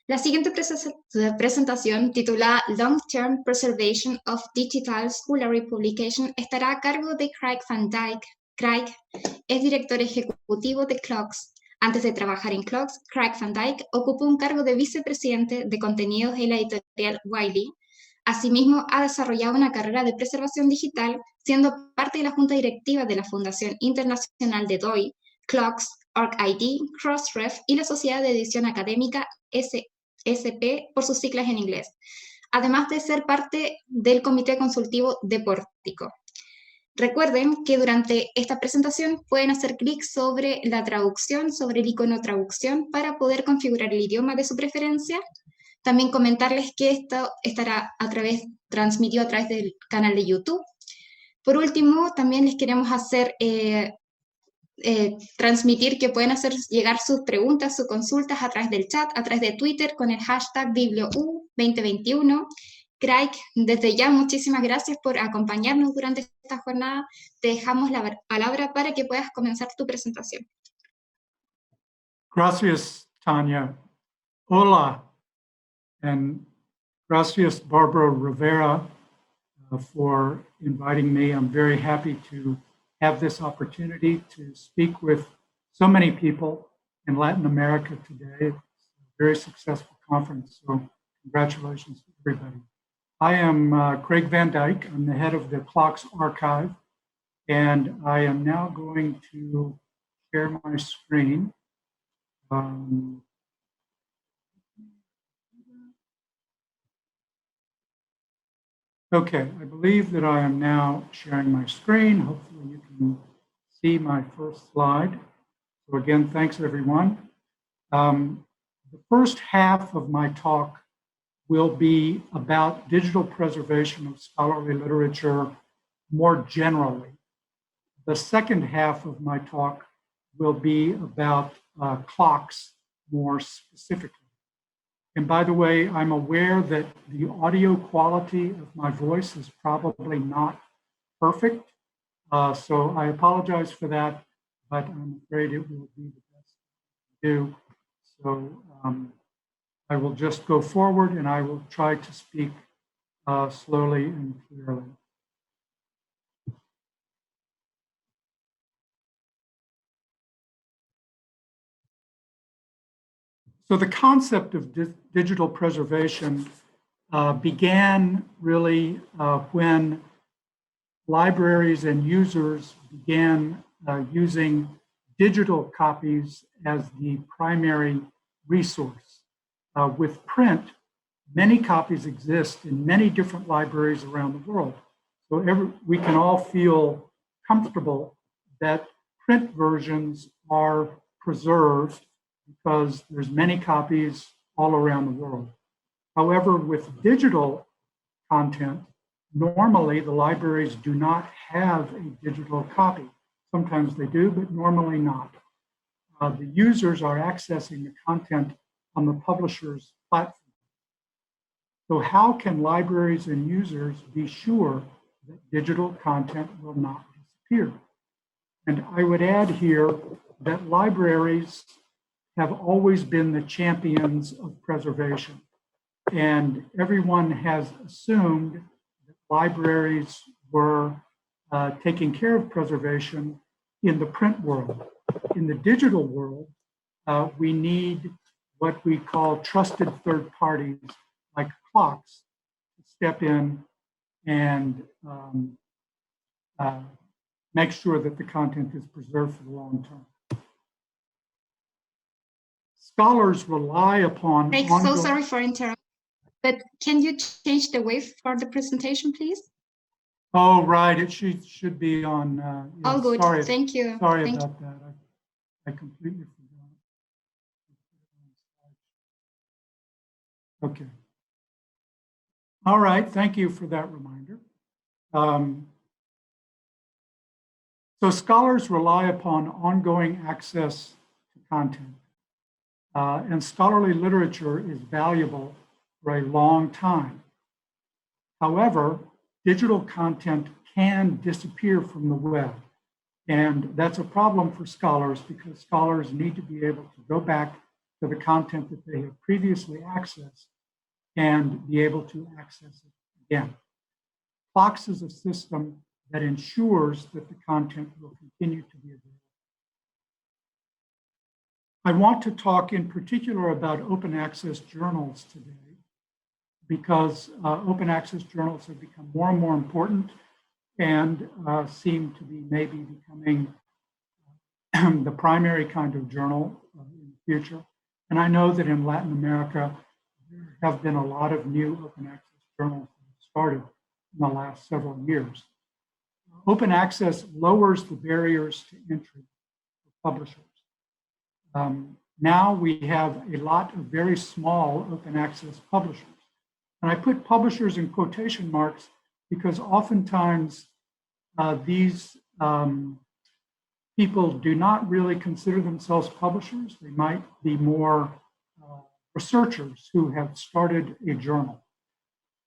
La siguiente presentación, titulada Long-Term Preservation of Digital Scholarly Publication, estará a cargo de Craig Van Dyke. Craig es director ejecutivo de Clocks. Antes de trabajar en Clocks, Craig Van Dyke ocupó un cargo de vicepresidente de contenidos en la editorial Wiley. Asimismo, ha desarrollado una carrera de preservación digital, siendo parte de la junta directiva de la Fundación Internacional de DOI, Clocks, OrgID, Crossref y la Sociedad de Edición Académica SP por sus siglas en inglés, además de ser parte del Comité Consultivo de Pórtico. Recuerden que durante esta presentación pueden hacer clic sobre la traducción, sobre el icono traducción, para poder configurar el idioma de su preferencia. También comentarles que esto estará transmitido a través del canal de YouTube. Por último, también les queremos hacer transmitir que pueden hacer llegar sus preguntas, sus consultas a través del chat, a través de Twitter con el hashtag BiblioU2021. Craig, desde ya muchísimas gracias por acompañarnos durante esta jornada. Te dejamos la palabra para que puedas comenzar tu presentación. Gracias, Tanya. Hola, and gracias, Barbara Rivera, for inviting me. I'm very happy to have this opportunity to speak with so many people in Latin America today. It's a very successful conference, so congratulations to everybody. I am Craig Van Dyke. I'm the head of the Clocks Archive, and I am now going to share my screen. Okay, I believe that I am now sharing my screen. Hopefully you can see my first slide. So again, thanks everyone. The first half of my talk will be about digital preservation of scholarly literature more generally. The second half of my talk will be about clocks more specifically. And by the way, I'm aware that the audio quality of my voice is probably not perfect. So I apologize for that, but I'm afraid it will be the best I can do. So I will just go forward and I will try to speak slowly and clearly. So the concept of digital preservation began really when libraries and users began using digital copies as the primary resource. With print, many copies exist in many different libraries around the world. So we can all feel comfortable that print versions are preserved because there's many copies all around the world. However, with digital content, normally the libraries do not have a digital copy. Sometimes they do, but normally not. The users are accessing the content on the publisher's platform. So how can libraries and users be sure that digital content will not disappear? And I would add here that libraries have always been the champions of preservation. And everyone has assumed that libraries were taking care of preservation in the print world. In the digital world, we need what we call trusted third parties like Clocks to step in and make sure that the content is preserved for the long term. Scholars rely upon. I'm so sorry for interrupting, but can you change the wave for the presentation, please? Oh, right. It should be on. Yeah, all good. Sorry. Thank you. Sorry about that. I completely forgot. Okay. All right. Thank you for that reminder. So scholars rely upon ongoing access to content. And scholarly literature is valuable for a long time. However, digital content can disappear from the web. And that's a problem for scholars because scholars need to be able to go back to the content that they have previously accessed and be able to access it again. Clocks is a system that ensures that the content will continue to be available. I want to talk in particular about open access journals today because open access journals have become more and more important and seem to be maybe becoming the primary kind of journal in the future. And I know that in Latin America, there have been a lot of new open access journals that have started in the last several years. Open access lowers the barriers to entry for publishers. Now we have a lot of very small open access publishers. And I put publishers in quotation marks because oftentimes these people do not really consider themselves publishers. They might be more researchers who have started a journal.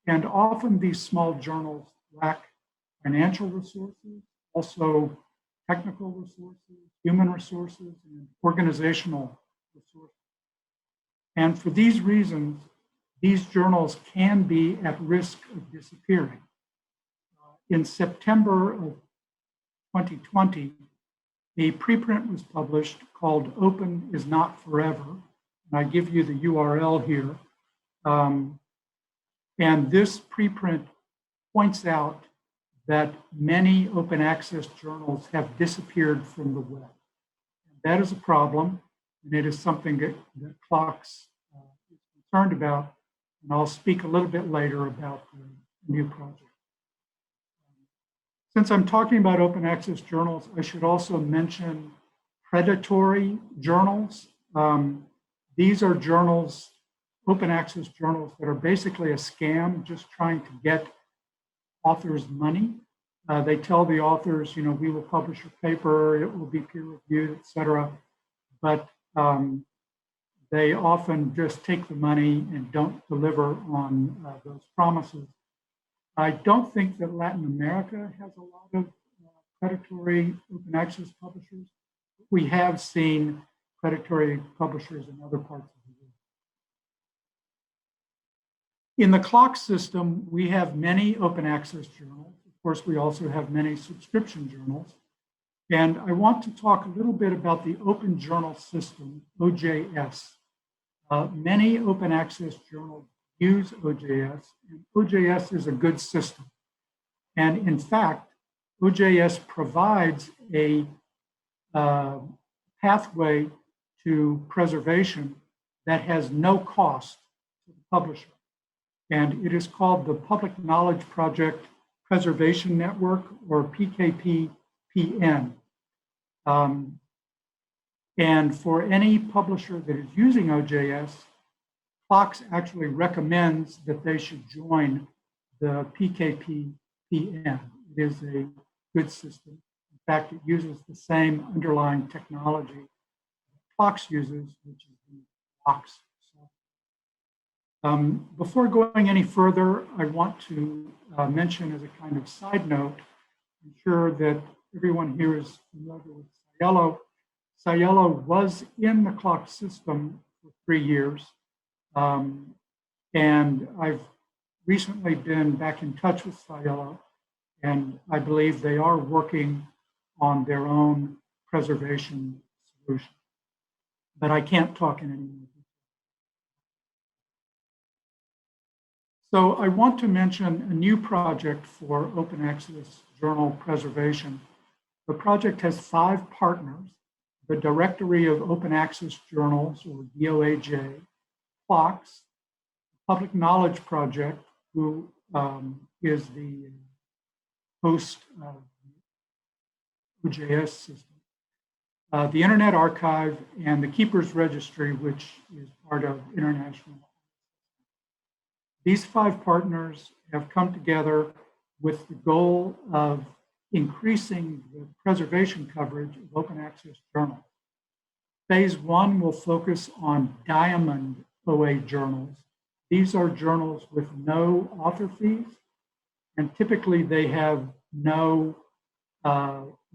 And often these small journals lack financial resources, also technical resources, human resources, and organizational resources. And for these reasons, these journals can be at risk of disappearing. In September of 2020, a preprint was published called Open is Not Forever. And I give you the URL here. And this preprint points out that many open access journals have disappeared from the web. And that is a problem, and it is something that Clocks is concerned about. And I'll speak a little bit later about the new project. Since I'm talking about open access journals, I should also mention predatory journals. These are journals, open access journals, that are basically a scam, just trying to get authors money. They tell the authors, you know, we will publish your paper, it will be peer reviewed, et cetera. But they often just take the money and don't deliver on those promises. I don't think that Latin America has a lot of predatory open access publishers. We have seen predatory publishers in other parts of the world. In the Clock system, we have many open access journals. Of course, we also have many subscription journals. And I want to talk a little bit about the Open Journal System, OJS. Many open access journals use OJS, and OJS is a good system. And in fact, OJS provides a pathway to preservation that has no cost to the publisher. And it is called the Public Knowledge Project Preservation Network, or PKP-PN. And for any publisher that is using OJS, Clocks actually recommends that they should join the PKP-PN. It is a good system. In fact, it uses the same underlying technology Clocks uses, which is the Box. Before going any further, I want to mention as a kind of side note, I'm sure that everyone here is familiar with Sciello. Sciello was in the Clock system for 3 years. And I've recently been back in touch with Sciello, and I believe they are working on their own preservation solution. But I can't talk in any more detail. So I want to mention a new project for open access journal preservation. The project has 5 partners: the Directory of Open Access Journals, or DOAJ, Clocks, Public Knowledge Project, who is the host of the OJS system, the Internet Archive, and the Keepers Registry, which is part of International. These 5 partners have come together with the goal of increasing the preservation coverage of open access journals. Phase 1 will focus on diamond OA journals. These are journals with no author fees, and typically they have no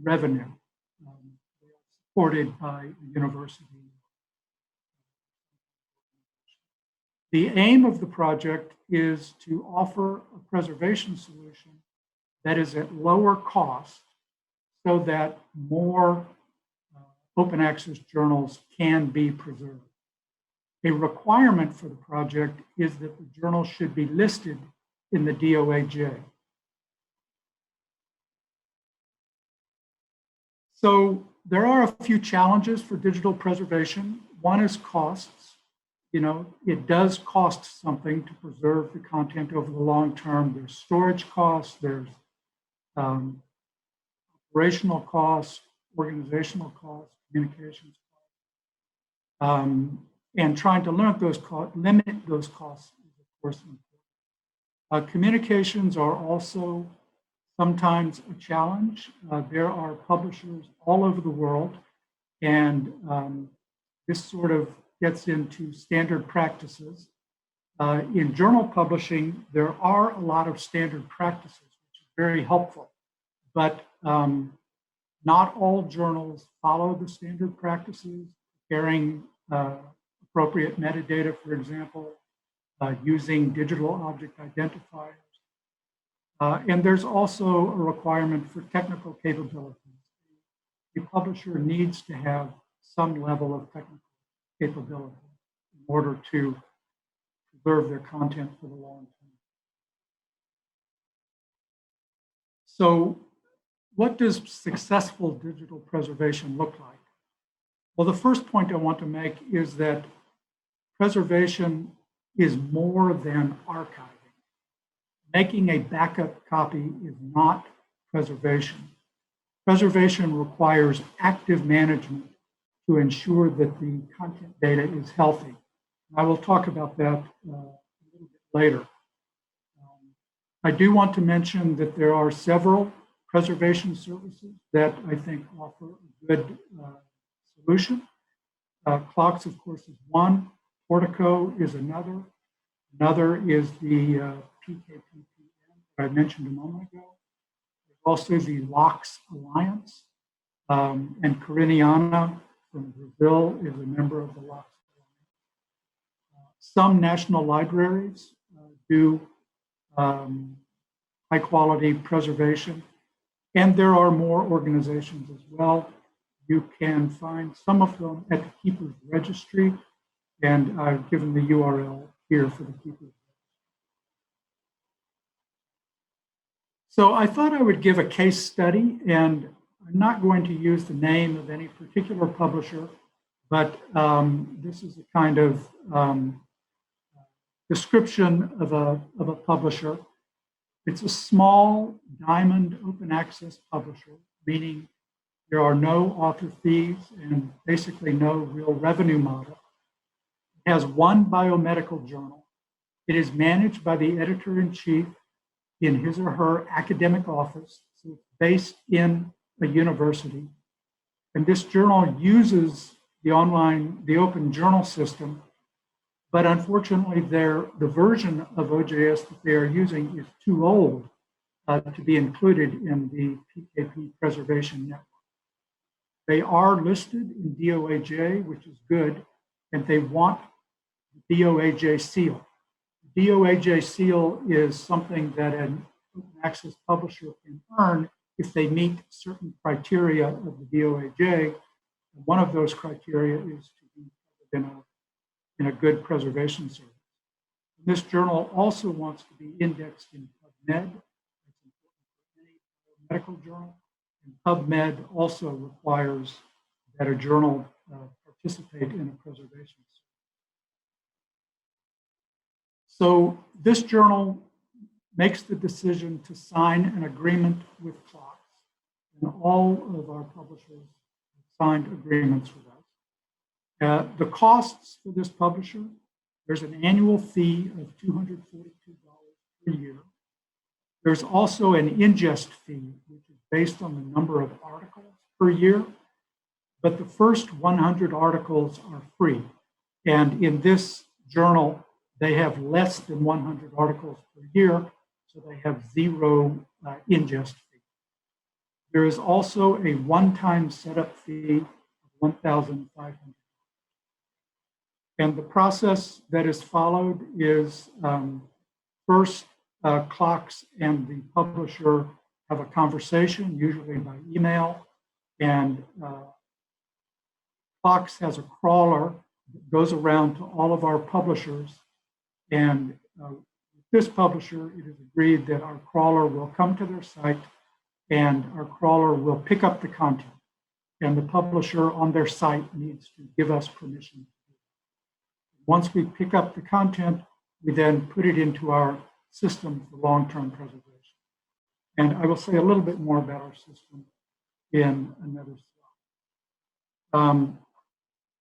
revenue. They are supported by a university, The aim of the project is to offer a preservation solution that is at lower cost so that more open access journals can be preserved. A requirement for the project is that the journal should be listed in the DOAJ. So there are a few challenges for digital preservation. One is costs. You know, it does cost something to preserve the content over the long term. There's storage costs, there's operational costs, organizational costs, communications costs. And trying to limit those costs is, of course, important. Communications are also sometimes a challenge. There are publishers all over the world, and this sort of gets into standard practices. In journal publishing, there are a lot of standard practices, which is very helpful, but not all journals follow the standard practices, preparing appropriate metadata, for example, using digital object identifiers. And there's also a requirement for technical capabilities. The publisher needs to have some level of technical capability in order to preserve their content for the long term. So what does successful digital preservation look like? Well, the first point I want to make is that preservation is more than archiving. Making a backup copy is not preservation. Preservation requires active management to ensure that the content data is healthy. I will talk about that a little bit later. I do want to mention that there are several preservation services that I think offer a good solution. Clocks, of course, is one. Portico is another. Another is the PKPPN that I mentioned a moment ago. There's also the LOCKS Alliance, and Coriniana from Brazil is a member of the LOCKS Alliance. Some national libraries do high quality preservation, and there are more organizations as well. You can find some of them at the Keepers Registry, and I've given the URL here for the Keepers. So I thought I would give a case study, and I'm not going to use the name of any particular publisher, but this is a kind of description of a publisher. It's a small diamond open access publisher, meaning there are no author fees and basically no real revenue model. It has one biomedical journal. It is managed by the editor-in-chief in his or her academic office, so it's based in a university. And this journal uses the open journal system, but unfortunately the version of OJS that they are using is too old to be included in the PKP preservation network. They are listed in DOAJ, which is good, and they want the DOAJ seal. The DOAJ seal is something that an open access publisher can earn if they meet certain criteria of the DOAJ. And one of those criteria is to be in a good preservation service. And this journal also wants to be indexed in PubMed. That's important for any medical journal. And PubMed also requires that a journal participate in a preservation service. So this journal makes the decision to sign an agreement with Clocks, and all of our publishers have signed agreements with us. The costs for this publisher, there's an annual fee of $242 per year. There's also an ingest fee, which is based on the number of articles per year, but the first 100 articles are free. And in this journal, they have less than 100 articles per year, so they have zero ingest fee. There is also a one-time setup fee of $1,500. And the process that is followed is first, CLOCKS and the publisher have a conversation, usually by email, and CLOCKS has a crawler that goes around to all of our publishers, and with this publisher, it is agreed that our crawler will come to their site and our crawler will pick up the content, and the publisher on their site needs to give us permission. Once we pick up the content, we then put it into our system for long-term preservation. And I will say a little bit more about our system in another slide.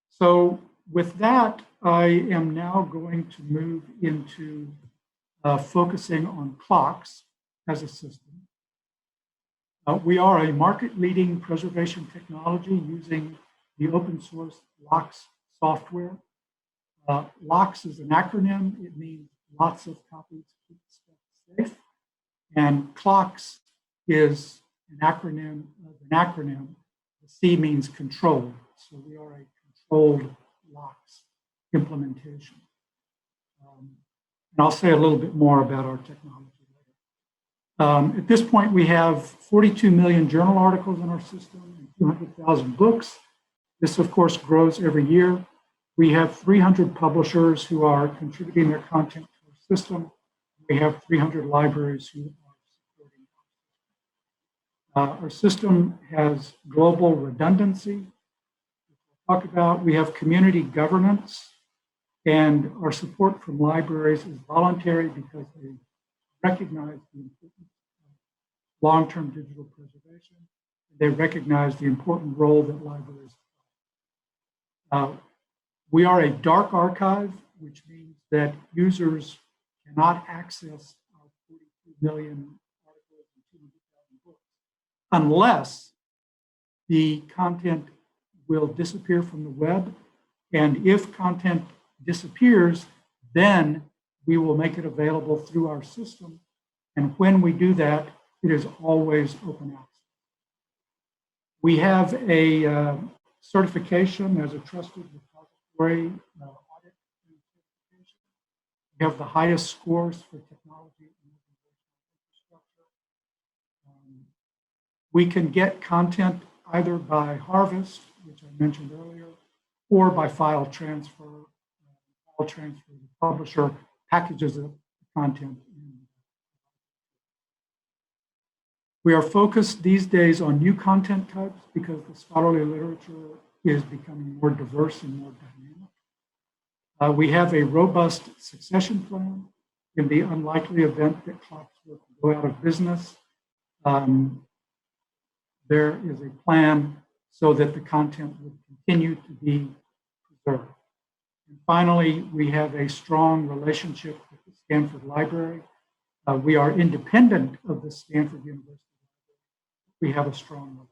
So with that, I am now going to move into focusing on CLOCKS as a system. We are a market-leading preservation technology using the open source LOCKS software. LOCKS is an acronym. It means lots of copies keep stuff safe. And CLOCKS is an acronym of an acronym. The C means controlled. So we are a controlled LOCKS implementation. And I'll say a little bit more about our technology later. At this point, we have 42 million journal articles in our system and 200,000 books. This, of course, grows every year. We have 300 publishers who are contributing their content to our system. We have 300 libraries who are supporting our system has global redundancy. We'll talk about, we have community governance, and our support from libraries is voluntary because they recognize the importance of long-term digital preservation. They recognize the important role that libraries play. We are a dark archive, which means that users cannot access our 42 million articles and 200,000 books unless the content will disappear from the web. And if content disappears, then we will make it available through our system. And when we do that, it is always open access. We have a certification as a trusted repository audit certification. We have the highest scores for technology and infrastructure. We can get content either by harvest, which I mentioned earlier, or by file transfer. The publisher packages the content. We are focused these days on new content types because the scholarly literature is becoming more diverse and more dynamic. We have a robust succession plan in the unlikely event that CLOCKS will go out of business. There is a plan so that the content will continue to be preserved. And finally, we have a strong relationship with the Stanford Library. We are independent of the Stanford University. We have a strong relationship.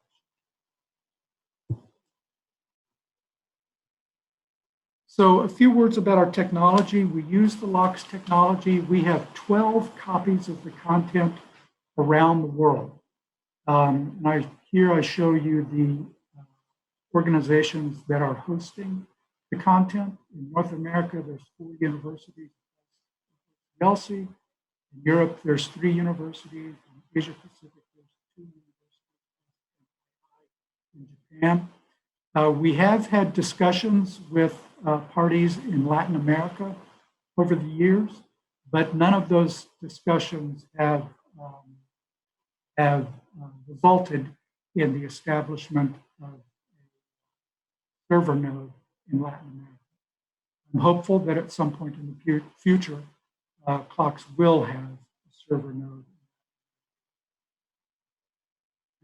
So a few words about our technology. We use the LOCKS technology. We have 12 copies of the content around the world. Here I show you the organizations that are hosting the content. In North America, there's 4 universities. In Europe, there's 3 universities. In Asia Pacific, there's 2 universities. In Japan, we have had discussions with parties in Latin America over the years, but none of those discussions have resulted in the establishment of a server node in Latin America. I'm hopeful that at some point in the future, CLOCKS will have a server node.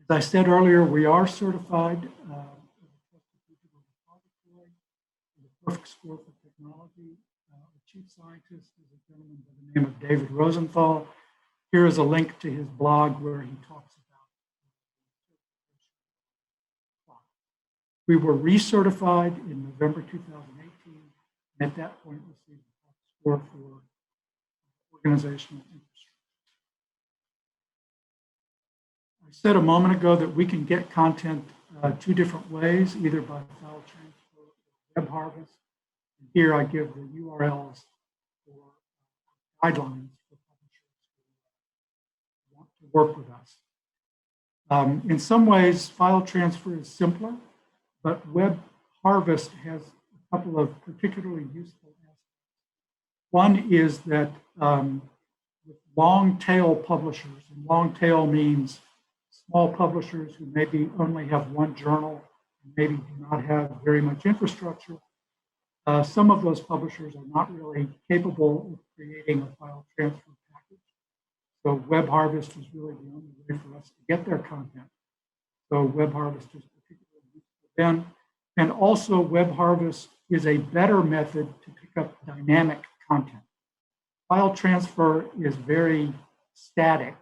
As I said earlier, we are certified as a trusted digital repository with a perfect score for technology. The chief scientist is a gentleman by the name of David Rosenthal. Here is a link to his blog where he talks about CLOCKS. We were recertified in November 2018, and at that point received a score for organizational infrastructure. I said a moment ago that we can get content 2 different ways, either by file transfer or web harvest. Here I give the URLs for guidelines for publishers who want to work with us. In some ways, file transfer is simpler, but Web Harvest has a couple of particularly useful aspects. One is that with long tail publishers, and long tail means small publishers who maybe only have one journal, maybe do not have very much infrastructure. Some of those publishers are not really capable of creating a file transfer package. So Web Harvest is really the only way for us to get their content. So Web Harvest is particularly useful then. And also Web Harvest is a better method to pick up dynamic content. File transfer is very static.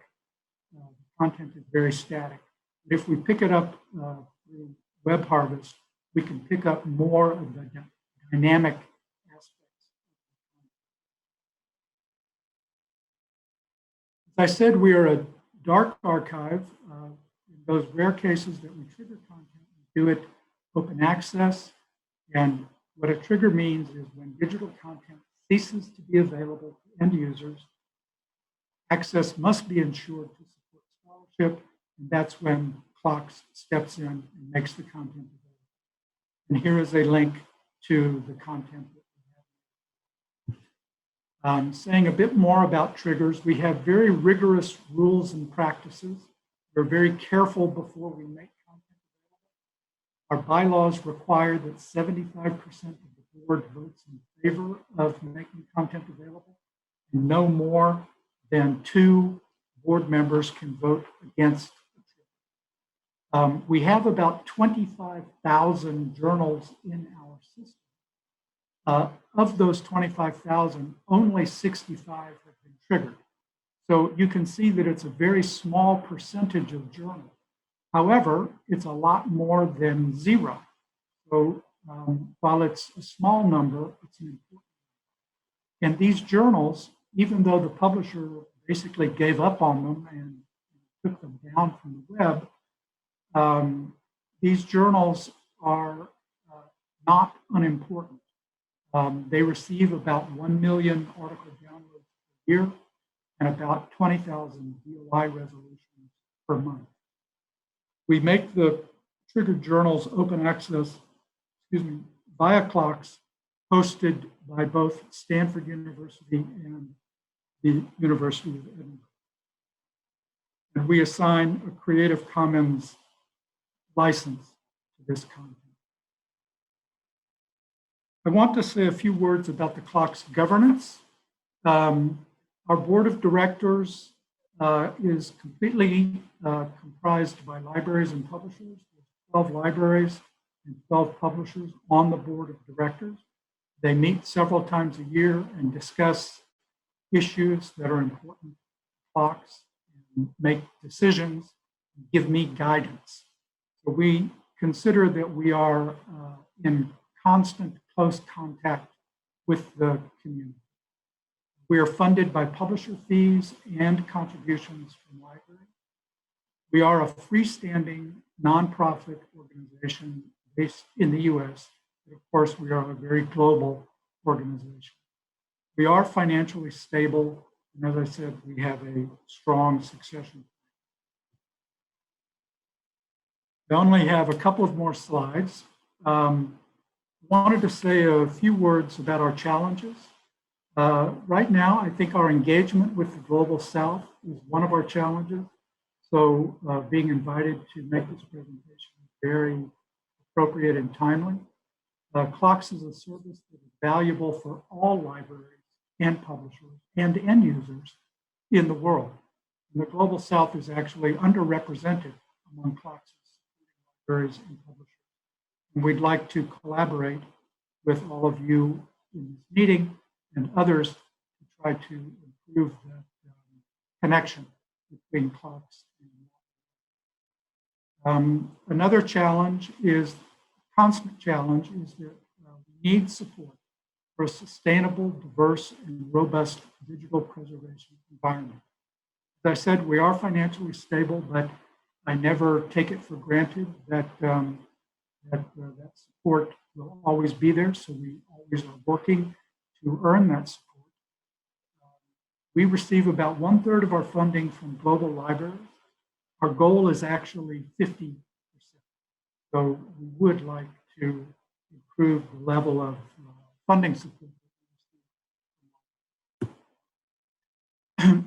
The content is very static. If we pick it up through Web Harvest, we can pick up more of the dynamic aspects. As I said, we are a dark archive. In those rare cases that we trigger content, we do it open access. And what a trigger means is when digital content ceases to be available to end users, access must be ensured to support scholarship, and that's when Clocks steps in and makes the content available. And here is a link to the content that we have. Saying a bit more about triggers, we have very rigorous rules and practices. We're very careful before we make content available. Our bylaws require that 75% of the board votes in favor of making content available, and no more than 2 board members can vote against. We have about 25,000 journals in our system. Of those 25,000, only 65 have been triggered. So you can see that it's a very small percentage of journals. However, it's a lot more than 0. So while it's a small number, it's an important. And these journals, even though the publisher basically gave up on them and took them down from the web, these journals are not unimportant. They receive about 1 million article downloads per year and about 20,000 DOI resolutions per month. We make the triggered journals open access, via Clocks, hosted by both Stanford University and the University of Edinburgh. And we assign a Creative Commons license to this content. I want to say a few words about the Clocks governance. Our board of directors is completely comprised by libraries and publishers. There's 12 libraries and 12 publishers on the board of directors. They meet several times a year and discuss issues that are important to Clocks and make decisions and give me guidance. So we consider that we are in constant close contact with the community. We are funded by publisher fees and contributions from libraries. We are a freestanding nonprofit organization based in the US. But of course, we are a very global organization. We are financially stable, and as I said, we have a strong succession. I only have a couple of more slides. Wanted to say a few words about our challenges. Right now, I think our engagement with the Global South is one of our challenges. So being invited to make this presentation is very appropriate and timely. Clocks is a service that is valuable for all libraries and publishers and end users in the world. And the Global South is actually underrepresented among Clocks libraries and publishers. And we'd like to collaborate with all of you in this meeting and others to try to improve that connection between Clocks and another challenge is, constant challenge is that we need support for a sustainable, diverse, and robust digital preservation environment. As I said, we are financially stable, but I never take it for granted that that support will always be there. So we always libraries are working to earn that support. We receive about 1/3 of our funding from global libraries. Our goal is actually 50%. So we would like to improve the level of funding support.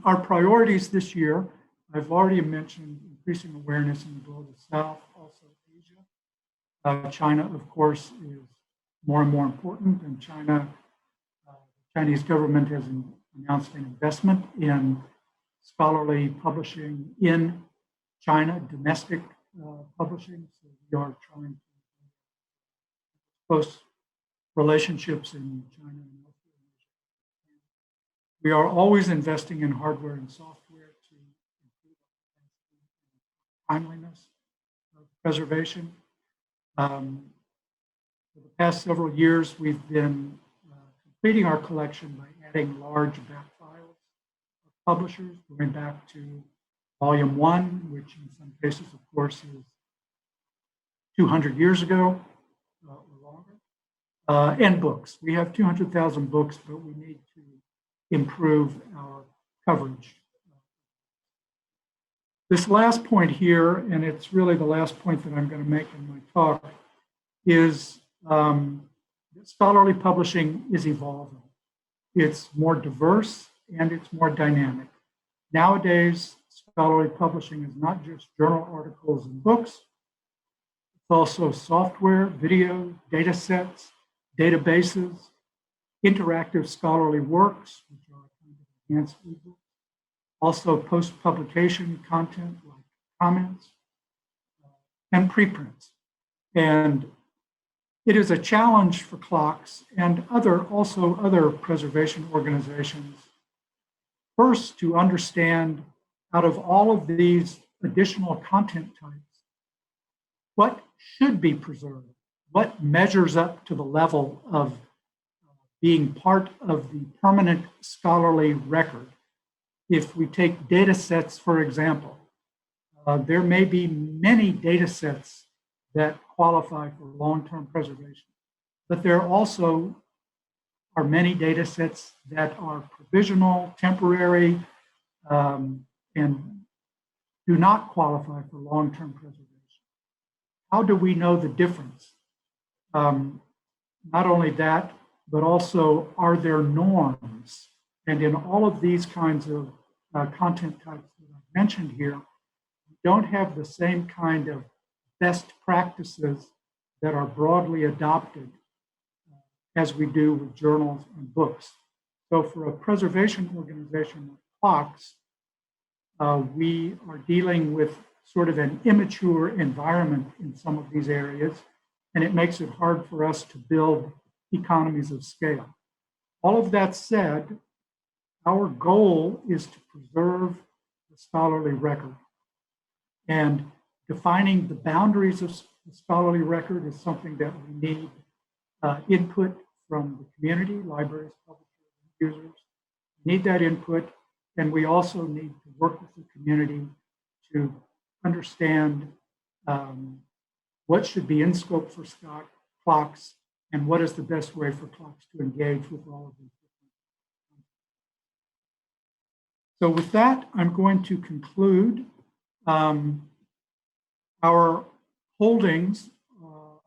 Our priorities this year, I've already mentioned increasing awareness in the global south, also Asia. China, of course, is more and more important, and the Chinese government has announced an investment in scholarly publishing in China, domestic publishing. So we are trying to close relationships in China and elsewhere. We are always investing in hardware and software to improve the timeliness of preservation. For the past several years, we've been completing our collection by adding large back files of publishers, going back to Volume 1, which in some cases, of course, is 200 years ago or longer, and books. We have 200,000 books, but we need to improve our coverage. This last point here, and it's really the last point that I'm going to make in my talk, is that scholarly publishing is evolving. It's more diverse and it's more dynamic. Nowadays, scholarly publishing is not just journal articles and books, it's also software, video, data sets, databases, interactive scholarly works, which are kind of enhanced ebooks, also post-publication content like comments, and preprints. And it is a challenge for CLOCs and other preservation organizations, first to understand out of all of these additional content types, what should be preserved, what measures up to the level of being part of the permanent scholarly record. If we take data sets, for example, there may be many data sets that qualify for long-term preservation, but there also are many data sets that are provisional, temporary, and do not qualify for long-term preservation. How do we know the difference? Not only that, but also are there norms? And in all of these kinds of content types that I've mentioned here, we don't have the same kind of best practices that are broadly adopted as we do with journals and books. So for a preservation organization like CLOCs, we are dealing with sort of an immature environment in some of these areas, and it makes it hard for us to build economies of scale. All of that said, our goal is to preserve the scholarly record. And defining the boundaries of the scholarly record is something that we need input from the community, libraries, publishers, and users. We need that input, and we also need to work with the community to understand what should be in scope for CLOCs and what is the best way for CLOCs to engage with all of these different. So with that, I'm going to conclude. Our holdings are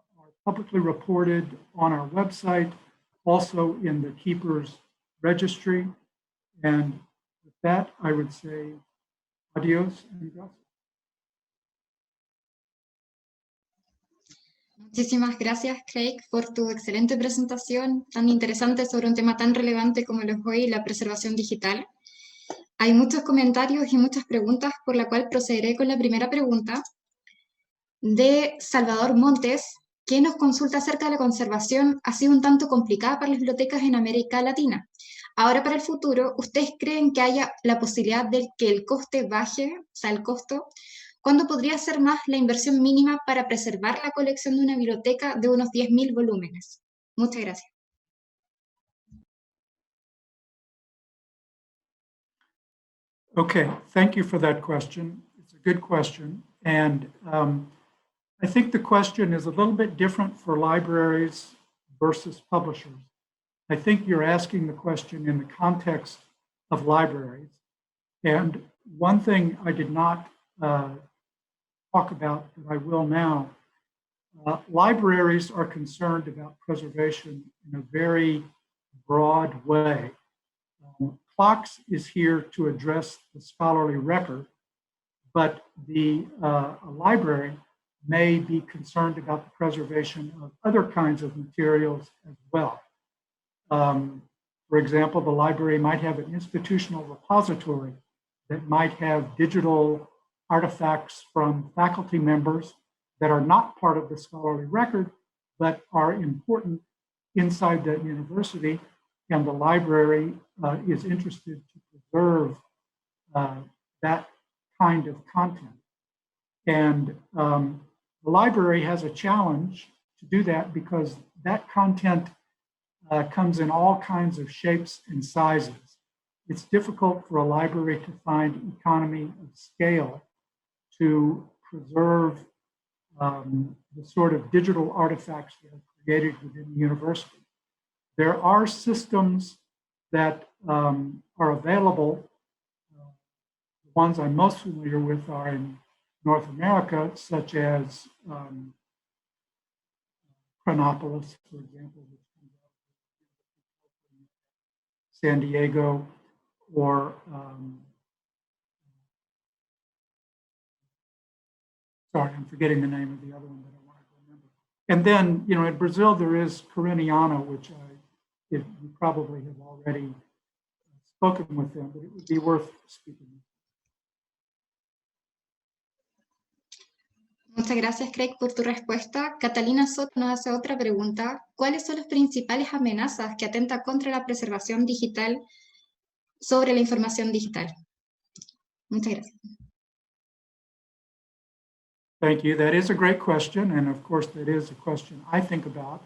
publicly reported on our website, also in the Keepers Registry. And with that, I would say adios and gracias. Muchísimas gracias, Craig, por tu excelente presentación tan interesante sobre un tema tan relevante como lo es hoy la preservación digital. Hay muchos comentarios y muchas preguntas, por la cual procederé con la primera pregunta de Salvador Montes, que nos consulta acerca de la conservación. Ha sido un tanto complicada para las bibliotecas en América Latina. Ahora, para el futuro, ¿ustedes creen que haya la posibilidad de que el coste baje, o sea, el costo? ¿Cuándo podría ser más la inversión mínima para preservar la colección de una biblioteca de unos 10.000 volúmenes? Muchas gracias. Okay, thank you for that question. It's a good question. And I think the question is a little bit different for libraries versus publishers. I think you're asking the question in the context of libraries. And one thing I did not talk about that I will now, libraries are concerned about preservation in a very broad way. Clocks is here to address the scholarly record, but a library may be concerned about the preservation of other kinds of materials as well. For example, the library might have an institutional repository that might have digital artifacts from faculty members that are not part of the scholarly record, but are important inside that university, and the library is interested to preserve that kind of content. And the library has a challenge to do that because that content comes in all kinds of shapes and sizes. It's difficult for a library to find economy of scale to preserve the sort of digital artifacts that are created within the university. There are systems that are available. The ones I'm most familiar with are in North America, such as Chronopolis, for example, which comes out of San Diego, or sorry, I'm forgetting the name of the other one that I want to remember. And then, in Brazil, there is Coriniana, which you probably have already spoken with them, but it would be worth speaking with. Muchas gracias, Craig, por tu respuesta. Catalina Soto nos hace otra pregunta. ¿Cuáles son las principales amenazas que atentan contra la preservación digital sobre la información digital? Muchas gracias. Thank you. That is a great question. And of course, that is a question I think about.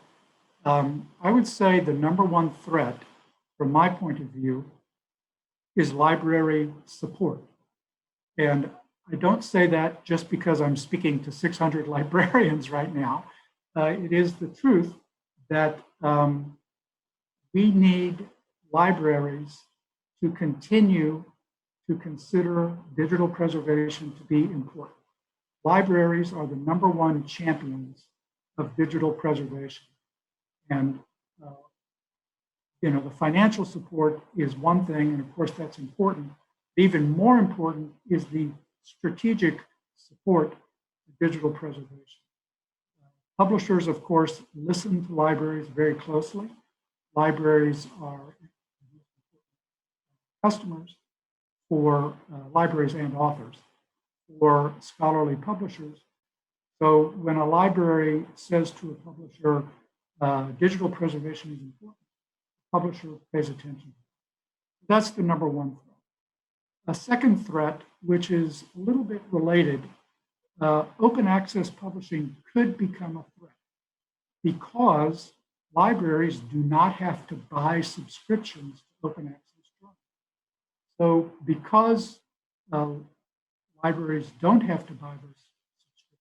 I would say the number one threat, from my point of view, is library support. And I don't say that just because I'm speaking to 600 librarians right now. It is the truth that we need libraries to continue to consider digital preservation to be important. Libraries are the number one champions of digital preservation. And the financial support is one thing, and of course that's important. Even more important is the strategic support of digital preservation. Publishers, of course, listen to libraries very closely. Libraries are customers for libraries and authors, for scholarly publishers. So when a library says to a publisher, digital preservation is important, the publisher pays attention. That's the number one threat. A second threat, which is a little bit related, open access publishing could become a threat because libraries do not have to buy subscriptions to open access journals. So because libraries don't have to buy those subscriptions,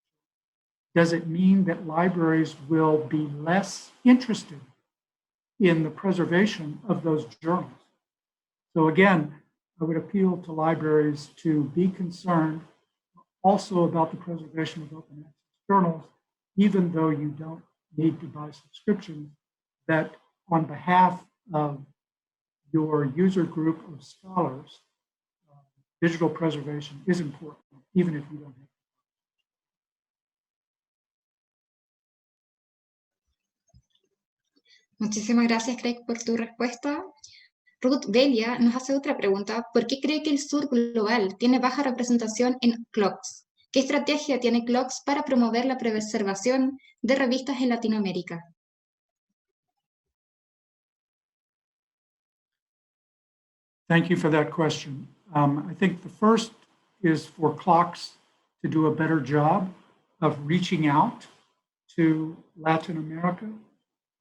does it mean that libraries will be less interested in the preservation of those journals? So again, I would appeal to libraries to be concerned also about the preservation of open access journals, even though you don't need to buy subscriptions, that on behalf of your user group of scholars, digital preservation is important, even if you don't have. Muchísimas gracias, Craig, por tu respuesta. Ruth Belia nos hace otra pregunta. ¿Por qué cree que el sur global tiene baja representación en CLOCs? ¿Qué estrategia tiene CLOCs para promover la preservación de revistas en Latinoamérica? Thank you for that question. I think the first is for CLOCs to do a better job of reaching out to Latin America.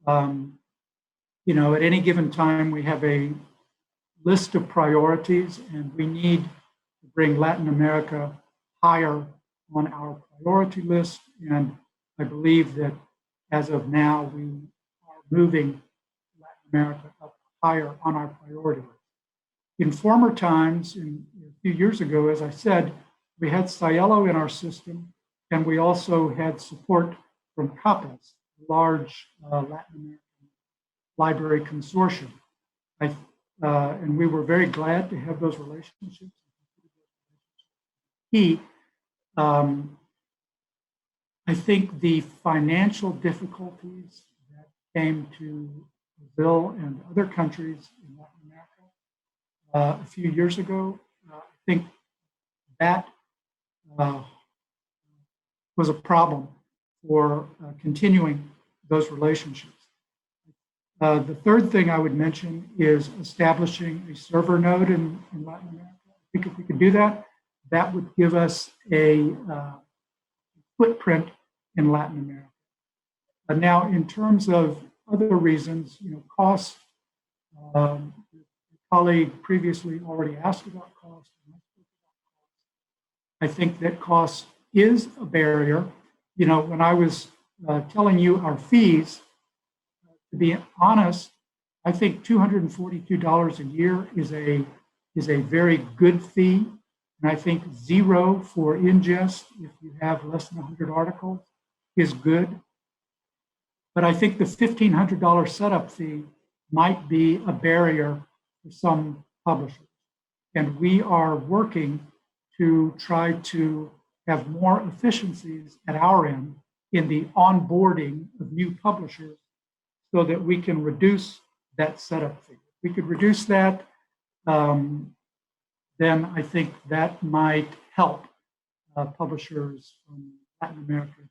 At any given time, we have a list of priorities, and we need to bring Latin America higher on our priority list. And I believe that as of now, we are moving Latin America up higher on our priority list. In former times, a few years ago, as I said, we had Cielo in our system, and we also had support from CAPES, a large Latin American library consortium. And we were very glad to have those relationships. I think the financial difficulties that came to Brazil and other countries in Latin America a few years ago, I think that was a problem for continuing those relationships. The third thing I would mention is establishing a server node in Latin America. I think if we could do that, that would give us a footprint in Latin America. Now, in terms of other reasons, cost, the colleague previously already asked about cost. I think that cost is a barrier. When I was telling you our fees, to be honest, I think $242 a year is a very good fee. And I think $0 for ingest, if you have less than 100 articles, is good. But I think the $1,500 setup fee might be a barrier for some publishers. And we are working to try to have more efficiencies at our end in the onboarding of new publishers so that we can reduce that setup fee. If we could reduce that, then I think that might help publishers from Latin America.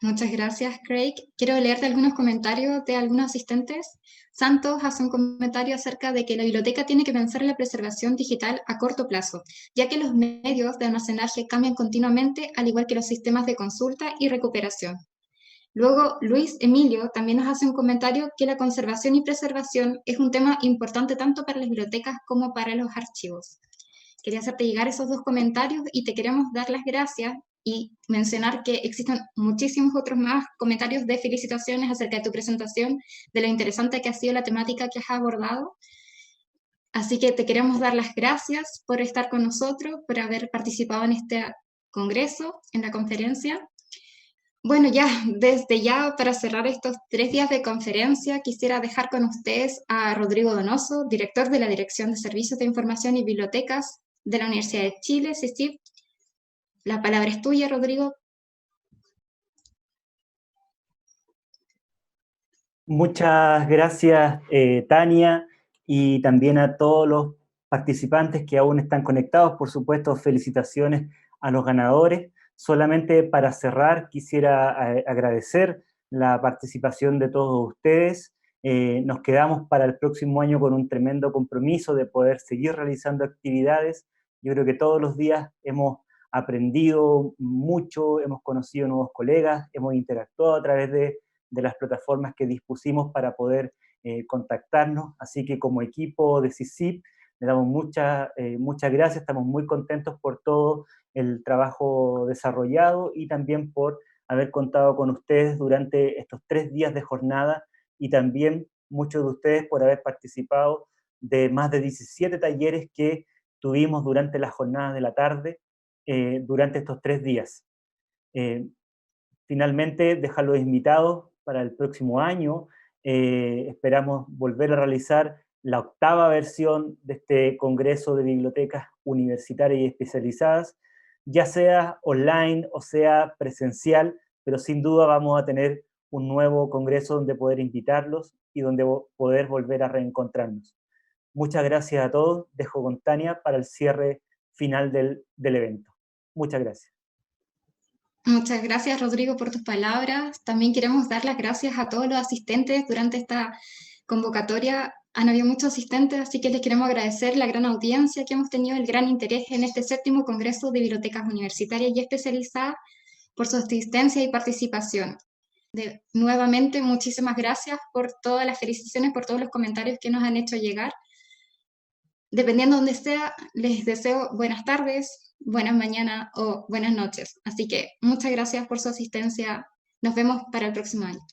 Muchas gracias, Craig. Quiero leerte algunos comentarios de algunos asistentes. Santos hace un comentario acerca de que la biblioteca tiene que pensar en la preservación digital a corto plazo, ya que los medios de almacenaje cambian continuamente, al igual que los sistemas de consulta y recuperación. Luego, Luis Emilio también nos hace un comentario que la conservación y preservación es un tema importante tanto para las bibliotecas como para los archivos. Quería hacerte llegar esos dos comentarios y te queremos dar las gracias y mencionar que existen muchísimos otros más comentarios de felicitaciones acerca de tu presentación, de lo interesante que ha sido la temática que has abordado. Así que te queremos dar las gracias por estar con nosotros, por haber participado en este congreso, en la conferencia. Bueno, desde ya, para cerrar estos 3 días de conferencia, quisiera dejar con ustedes a Rodrigo Donoso, director de la Dirección de Servicios de Información y Bibliotecas de la Universidad de Chile, CICIB. La palabra es tuya, Rodrigo. Muchas gracias, Tania, y también a todos los participantes que aún están conectados. Por supuesto, felicitaciones a los ganadores. Solamente para cerrar, quisiera agradecer la participación de todos ustedes. Nos quedamos para el próximo año con un tremendo compromiso de poder seguir realizando actividades. Yo creo que todos los días hemos aprendido mucho, hemos conocido nuevos colegas, hemos interactuado a través de las plataformas que dispusimos para poder contactarnos. Así que como equipo de CICIB le damos muchas gracias, estamos muy contentos por todo el trabajo desarrollado y también por haber contado con ustedes durante estos 3 días de jornada y también muchos de ustedes por haber participado de más de 17 talleres que tuvimos durante las jornadas de la tarde durante estos 3 días. Finalmente, dejarlos invitados para el próximo año. Esperamos volver a realizar la 8ª versión de este Congreso de Bibliotecas Universitarias y Especializadas, ya sea online o sea presencial, pero sin duda vamos a tener un nuevo congreso donde poder invitarlos y donde poder volver a reencontrarnos. Muchas gracias a todos. Dejo con Tania para el cierre final del evento. Muchas gracias. Muchas gracias, Rodrigo, por tus palabras. También queremos dar las gracias a todos los asistentes durante esta convocatoria. Han habido muchos asistentes, así que les queremos agradecer la gran audiencia que hemos tenido, el gran interés en este 7º Congreso de Bibliotecas Universitarias y Especializadas, por su asistencia y participación. Nuevamente, muchísimas gracias por todas las felicitaciones, por todos los comentarios que nos han hecho llegar. dependiendo de donde sea, les deseo buenas tardes, buenas mañanas o buenas noches. Así que muchas gracias por su asistencia. Nos vemos para el próximo año.